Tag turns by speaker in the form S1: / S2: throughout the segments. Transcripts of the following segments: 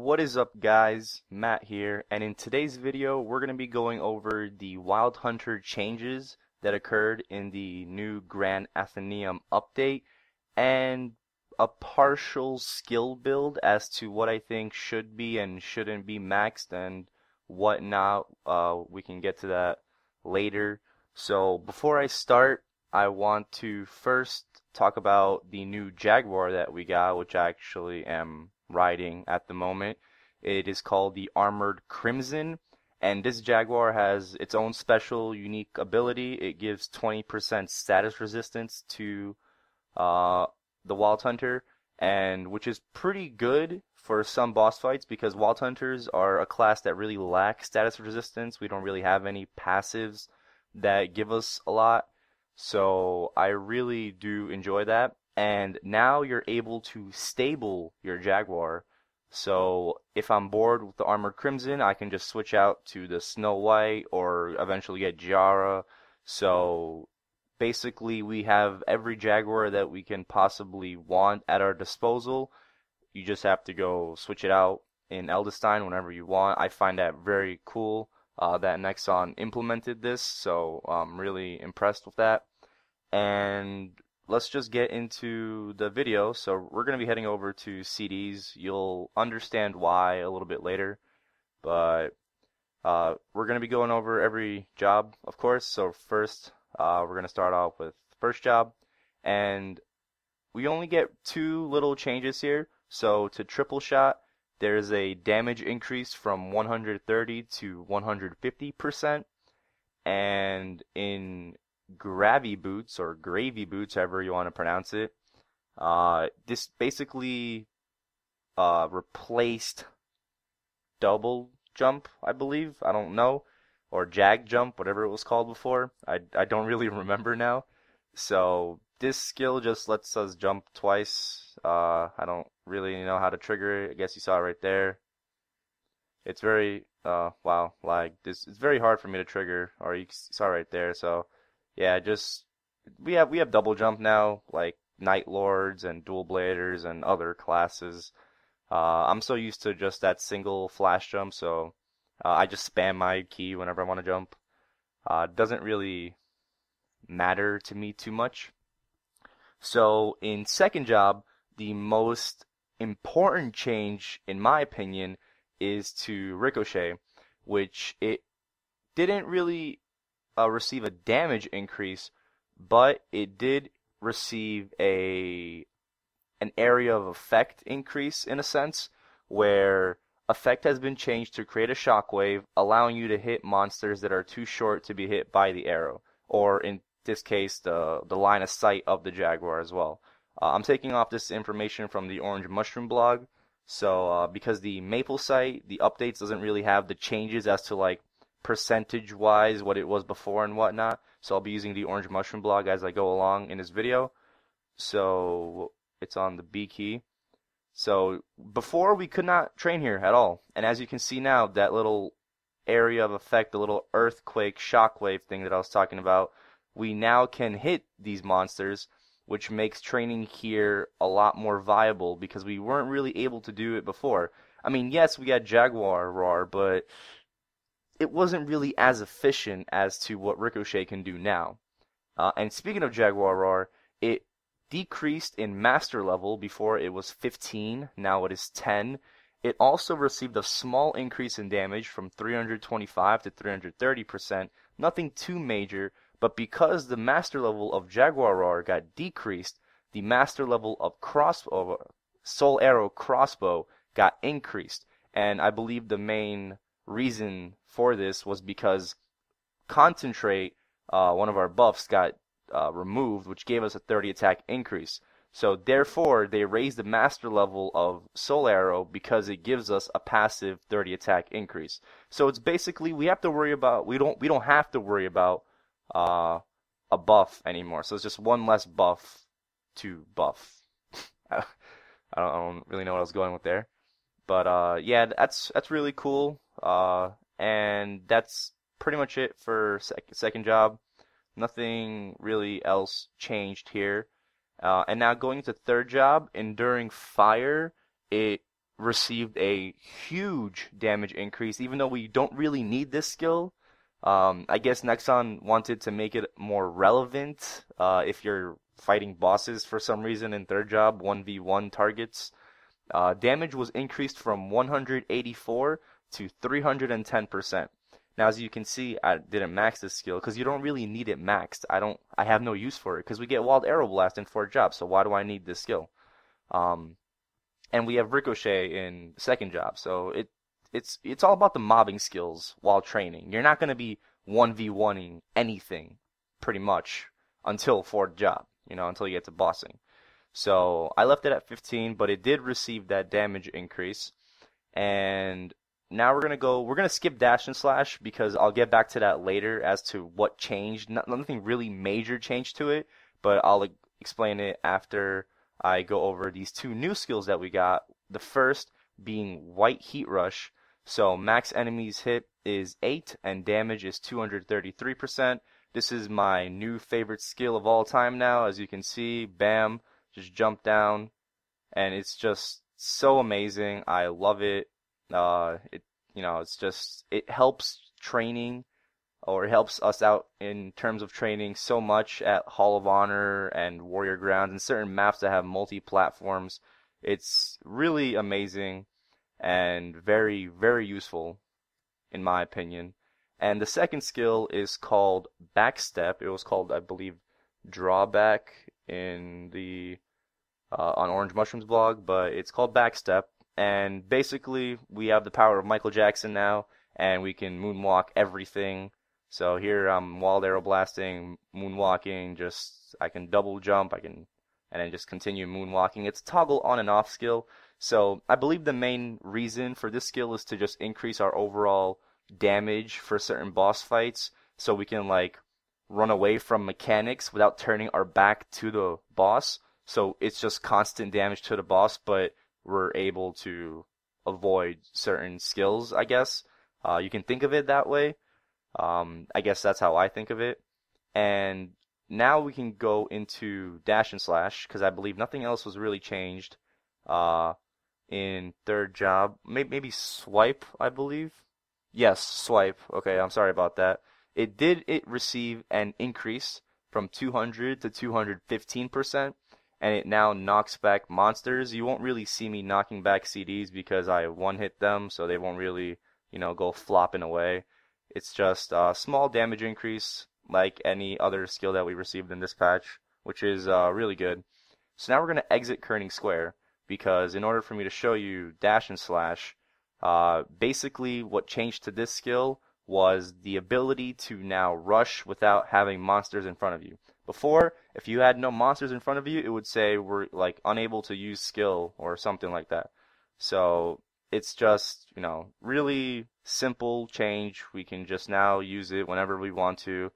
S1: What is up, guys? Matt here, and in today's video we're going to be going over the Wild Hunter changes that occurred in the new Grand Athenaeum update and a partial skill build as to what I think should be and shouldn't be maxed and what not. We can get to that later. So before I start, I want to first talk about the new Jaguar that we got, which I actually am riding at the moment. It is called the Armored Crimson, and this Jaguar has its own special unique ability. It gives 20% status resistance to the Wild Hunter, and which is pretty good for some boss fights because Wild Hunters are a class that really lacks status resistance. We don't really have any passives that give us a lot, so I really do enjoy that. And now you're able to stable your Jaguar. So if I'm bored with the Armored Crimson, I can just switch out to the Snow White or eventually get Giara. So basically we have every Jaguar that we can possibly want at our disposal. You just have to go switch it out in Eldestein whenever you want. I find that very cool that Nexon implemented this, so I'm really impressed with that. And let's just get into the video. So we're going to be heading over to CDs. You'll understand why a little bit later, but we're going to be going over every job, of course. So first, we're going to start off with the first job, and we only get two little changes here. So to triple shot, there's a damage increase from 130 to 150%, and in Gravy Boots, or Gravy Boots, however you want to pronounce it, this basically replaced double jump, I believe. I don't know, or jag jump, whatever it was called before. I don't really remember now. So this skill just lets us jump twice. I don't really know how to trigger it. I guess you saw it right there. It's very wow, like this. It's very hard for me to trigger, or you saw right there. So yeah, just we have double jump now, like Night Lords and Dual Bladers and other classes. I'm so used to just that single flash jump, so I just spam my key whenever I want to jump. It doesn't really matter to me too much. So in second job, the most important change, in my opinion, is to Ricochet, which it didn't really receive a damage increase, but it did receive an area of effect increase, in a sense, where effect has been changed to create a shockwave, allowing you to hit monsters that are too short to be hit by the arrow, or in this case, the line of sight of the Jaguar as well. I'm taking off this information from the Orange Mushroom blog, so because the Maple site, the updates doesn't really have the changes as to like percentage-wise what it was before and whatnot. So I'll be using the Orange Mushroom blog as I go along in this video. So it's on the B key. So before we could not train here at all. And as you can see now, that little area of effect, the little earthquake shockwave thing that I was talking about, we now can hit these monsters, which makes training here a lot more viable because we weren't really able to do it before. I mean, yes, we had Jaguar Roar, but it wasn't really as efficient as to what Ricochet can do now. And speaking of Jaguar Roar, it decreased in master level. Before it was 15, now it is 10. It also received a small increase in damage from 325 to 330%, nothing too major, but because the master level of Jaguar Roar got decreased, the master level of Soul Arrow Crossbow got increased. And I believe the main reason for this was because Concentrate, one of our buffs, got removed, which gave us a 30 attack increase. So therefore, they raised the master level of Soul Arrow because it gives us a passive 30 attack increase. So it's basically we don't have to worry about a buff anymore. So it's just one less buff to buff. I don't really know what I was going with there, but yeah, that's really cool. And that's pretty much it for second job. Nothing really else changed here. And now going to third job, Enduring Fire, it received a huge damage increase, even though we don't really need this skill. I guess Nexon wanted to make it more relevant if you're fighting bosses for some reason in third job, 1v1 targets. Damage was increased from 184 to 310%. Now, as you can see, I didn't max this skill because you don't really need it maxed. I have no use for it because we get Wild Arrow Blast in fourth job, so why do I need this skill? Um, and we have Ricochet in second job, so it's all about the mobbing skills while training. You're not going to be 1v1ing anything, pretty much, until fourth job, until you get to bossing. So I left it at 15, but it did receive that damage increase. And now we're gonna skip dash and slash because I'll get back to that later as to what changed. Nothing really major changed to it, but I'll explain it after I go over these two new skills that we got. The first being White Heat Rush. So max enemies hit is 8 and damage is 233%. This is my new favorite skill of all time now. As you can see, bam, just jump down, and it's just so amazing. I love it. It helps training, or it helps us out in terms of training so much at Hall of Honor and Warrior Grounds and certain maps that have multi-platforms. It's really amazing and very, very useful in my opinion. And the second skill is called Backstep. It was called, I believe, Drawback in the on Orange Mushroom's blog, but it's called Backstep. And basically, we have the power of Michael Jackson now, and we can moonwalk everything. So here I'm Wild Arrow Blasting, moonwalking, I can double jump, and then just continue moonwalking. It's a toggle on and off skill. So I believe the main reason for this skill is to just increase our overall damage for certain boss fights, so we can run away from mechanics without turning our back to the boss. So it's just constant damage to the boss, but we're able to avoid certain skills, I guess. You can think of it that way. I guess that's how I think of it. And now we can go into dash and slash, because I believe nothing else was really changed in third job. Maybe swipe, I believe. Yes, swipe. Okay, I'm sorry about that. It receive an increase from 200 to 215%, and it now knocks back monsters. You won't really see me knocking back CDs because I one-hit them, so they won't really, go flopping away. It's just a small damage increase like any other skill that we received in this patch, which is really good. So now we're going to exit Kerning Square, because in order for me to show you dash and slash, basically what changed to this skill was the ability to now rush without having monsters in front of you. Before, if you had no monsters in front of you, it would say we're unable to use skill or something like that. So it's just, really simple change. We can just now use it whenever we want to.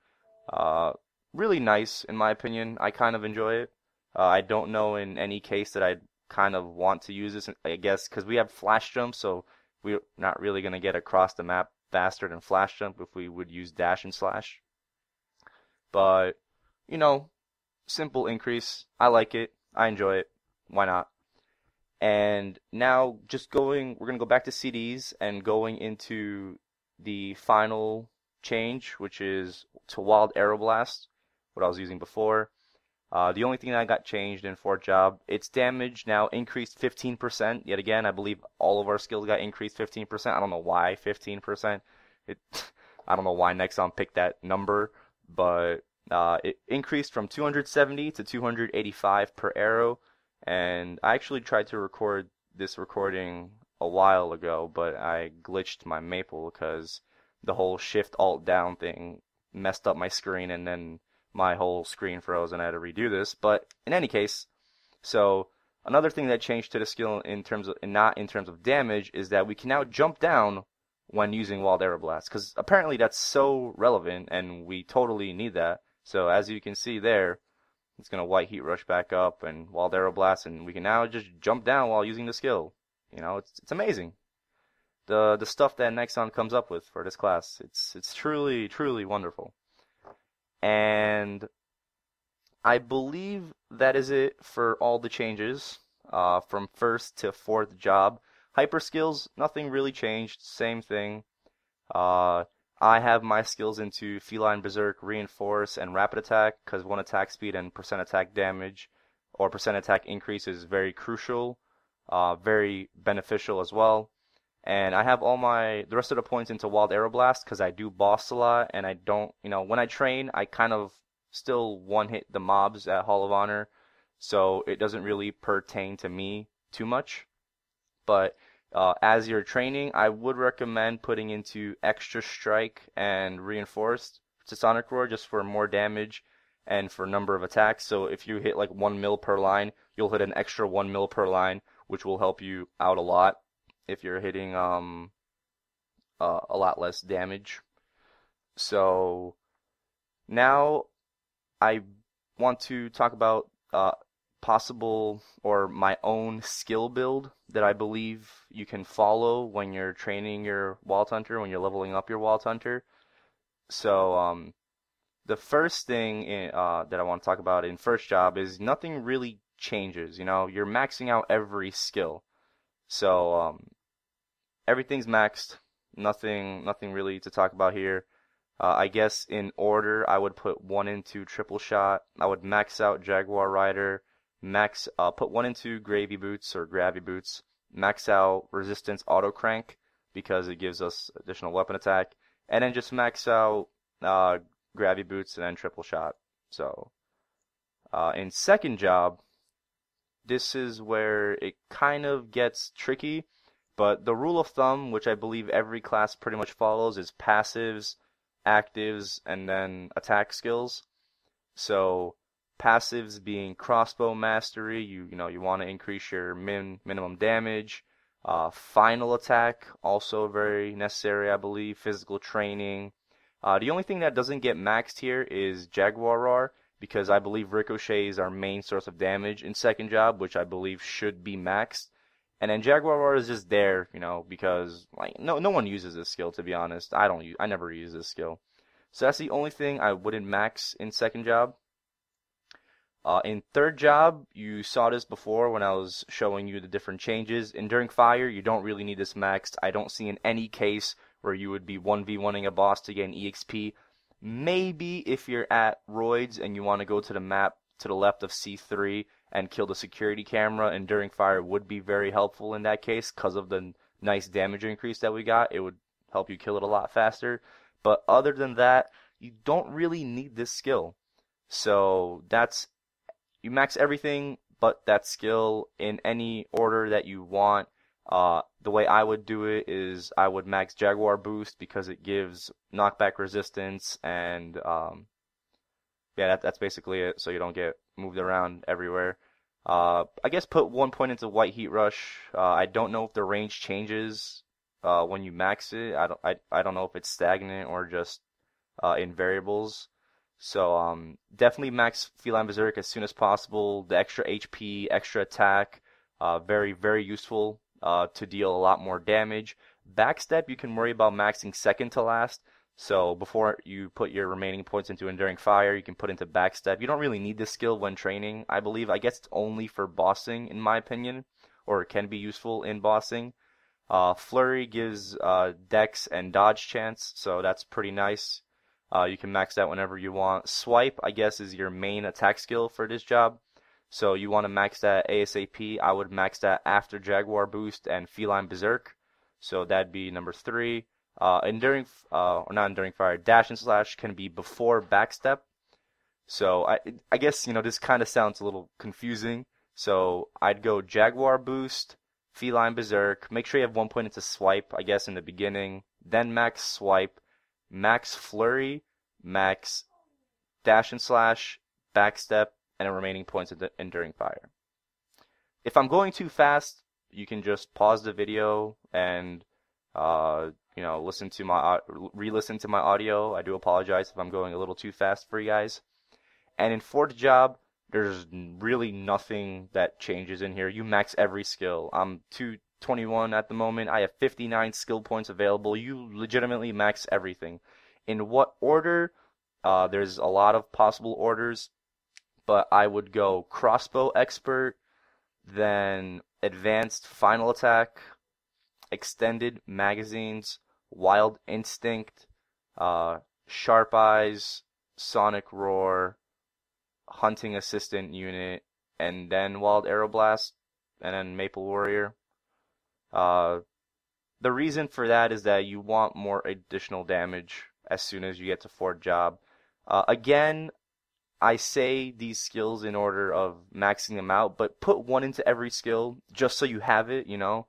S1: Really nice, in my opinion. I kind of enjoy it. I don't know in any case that I'd kind of want to use this, I guess, because we have flash jump, so we're not really going to get across the map faster than flash jump if we would use dash and slash. But, simple increase. I like it. I enjoy it. Why not? And now we're going to go back to CDs and going into the final change, which is to Wild Arrow Blast, what I was using before. The only thing that got changed in fourth job, its damage now increased 15%. Yet again, I believe all of our skills got increased 15%. I don't know why 15%. I don't know why Nexon picked that number, but it increased from 270 to 285 per arrow. And I actually tried to record this recording a while ago, but I glitched my Maple because the whole Shift Alt down thing messed up my screen, and then my whole screen froze and I had to redo this. But in any case, so another thing that changed to the skill not in terms of damage is that we can now jump down when using Wild Arrow Blast, because apparently that's so relevant and we totally need that. So as you can see there, it's going to White Heat Rush back up and Wild Arrow Blast, and we can now just jump down while using the skill. It's amazing. The stuff that Nexon comes up with for this class, it's truly, truly wonderful. And I believe that is it for all the changes from first to fourth job. Hyper skills, nothing really changed, same thing. Uh, I have my skills into Feline Berserk, Reinforce, and Rapid Attack because one attack speed and percent attack damage or percent attack increase is very crucial, very beneficial as well. And I have all the rest of the points into Wild Arrow Blast because I do boss a lot and I don't, when I train, I kind of still one hit the mobs at Hall of Honor, so it doesn't really pertain to me too much. But as you're training, I would recommend putting into Extra Strike and Reinforced to Sonic Roar just for more damage and for number of attacks. So if you hit like 1 mil per line, you'll hit an extra 1 mil per line, which will help you out a lot if you're hitting a lot less damage. So now I want to talk about possible or my own skill build that I believe you can follow when you're training your Wild Hunter, when you're leveling up your Wild Hunter. So the first thing that I want to talk about in first job is nothing really changes. You're maxing out every skill. So everything's maxed. Nothing really to talk about here. I guess in order, I would put 1 into Triple Shot. I would max out Jaguar Rider. Put 1 into Gravy Boots or Gravy Boots. Max out Resistance Auto Crank because it gives us additional weapon attack. And then just max out Gravy Boots and then Triple Shot. So in second job, this is where it kind of gets tricky. But the rule of thumb, which I believe every class pretty much follows, is passives, actives, and then attack skills. So passives being crossbow mastery, you want to increase your minimum damage. Final attack, also very necessary, I believe. Physical training. The only thing that doesn't get maxed here is Jaguar Roar, because I believe Ricochet is our main source of damage in second job, which I believe should be maxed. And then Jaguar Roar is just there, because no one uses this skill, to be honest. I never use this skill. So that's the only thing I wouldn't max in second job. In third job, you saw this before when I was showing you the different changes. Enduring Fire, you don't really need this maxed. I don't see in any case where you would be 1v1ing a boss to gain EXP. Maybe if you're at Roids and you want to go to the map to the left of C3 and kill the security camera, Enduring Fire would be very helpful in that case because of the nice damage increase that we got. It would help you kill it a lot faster. But other than that, you don't really need this skill. So you max everything but that skill in any order that you want. The way I would do it is I would max Jaguar Boost because it gives knockback resistance and yeah, that's basically it, so you don't get moved around everywhere. I guess put 1 point into White Heat Rush. I don't know if the range changes when you max it. I don't know if it's stagnant or just in variables. So definitely max Feline Berserk as soon as possible. The extra HP, extra attack, very, very useful to deal a lot more damage. Backstep you can worry about maxing second to last. So before you put your remaining points into Enduring Fire, you can put into Backstep. You don't really need this skill when training, I believe. I guess it's only for bossing, in my opinion, or it can be useful in bossing. Flurry gives Dex and Dodge chance, so that's pretty nice. You can max that whenever you want. Swipe, I guess, is your main attack skill for this job. So you want to max that ASAP. I would max that after Jaguar Boost and Feline Berserk. So that'd be number 3. Or not Enduring Fire, Dash and Slash can be before Backstep. So I guess, this kind of sounds a little confusing. So I'd go Jaguar Boost, Feline Berserk. Make sure you have 1 point into Swipe, I guess, in the beginning. Then max Swipe, max Flurry, max Dash and Slash, Backstep, and a remaining points into Enduring Fire. If I'm going too fast, you can just pause the video and re-listen to my audio. I do apologize if I'm going a little too fast for you guys. And in fourth job, there's really nothing that changes in here. You max every skill. I'm 221 at the moment. I have 59 skill points available. You legitimately max everything. In what order? There's a lot of possible orders, but I would go Crossbow Expert, then Advanced Final Attack, extended magazines, wild instinct, sharp eyes, sonic roar, hunting assistant unit, and then wild aeroblast, and then maple warrior. Uh, the reason for that is that you want more additional damage as soon as you get to fourth job. Again, I say these skills in order of maxing them out, but put one into every skill just so you have it, you know.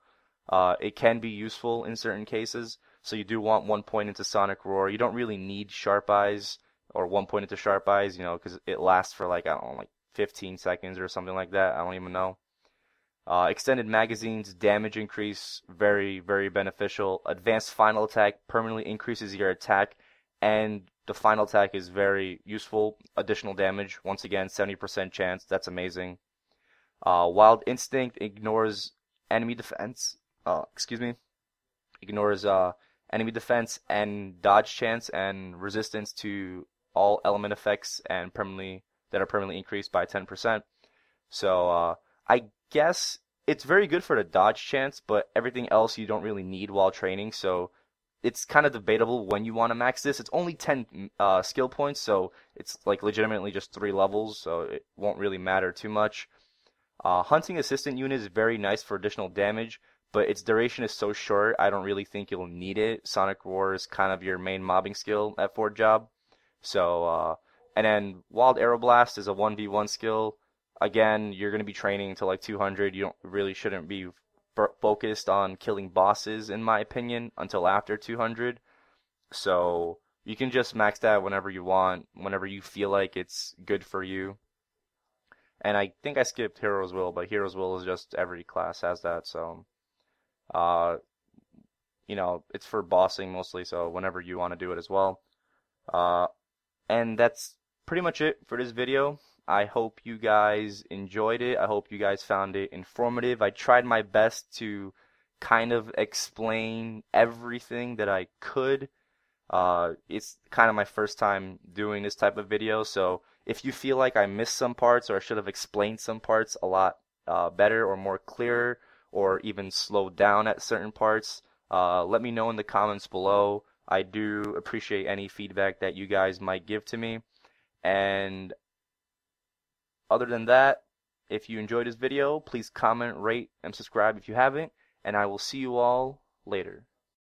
S1: It can be useful in certain cases. So you do want 1 point into Sonic Roar. You don't really need Sharp Eyes or 1 point into Sharp Eyes, you know, because it lasts for like, I don't know, like 15 seconds or something like that. I don't even know. Extended magazines, damage increase, very, very beneficial. Advanced final attack permanently increases your attack, and the final attack is very useful. Additional damage, once again, 70% chance. That's amazing. Wild instinct ignores enemy defense. Ignores enemy defense and dodge chance and resistance to all element effects and that are permanently increased by 10%. So I guess it's very good for the dodge chance, but everything else you don't really need while training. So it's kind of debatable when you want to max this. It's only 10 skill points, so it's like legitimately just 3 levels, so it won't really matter too much. Hunting assistant unit is very nice for additional damage, but its duration is so short, I don't really think you'll need it. Sonic Roar is kind of your main mobbing skill at fourth job. So, and then Wild Aeroblast is a 1v1 skill. Again, you're going to be training to like 200. You shouldn't be focused on killing bosses, in my opinion, until after 200. So you can just max that whenever you want, whenever you feel like it's good for you. And I think I skipped Hero's Will, but Hero's Will is just every class has that. So, uh, you know, it's for bossing mostly. So whenever you want to do it as well. And that's pretty much it for this video. I hope you guys enjoyed it. I hope you guys found it informative. I tried my best to kind of explain everything that I could. It's kind of my first time doing this type of video, so if you feel like I missed some parts or I should have explained some parts a lot better or more clearer or even slowed down at certain parts, let me know in the comments below. I do appreciate any feedback that you guys might give to me. And other than that, if you enjoyed this video, please comment, rate, and subscribe if you haven't, and I will see you all later.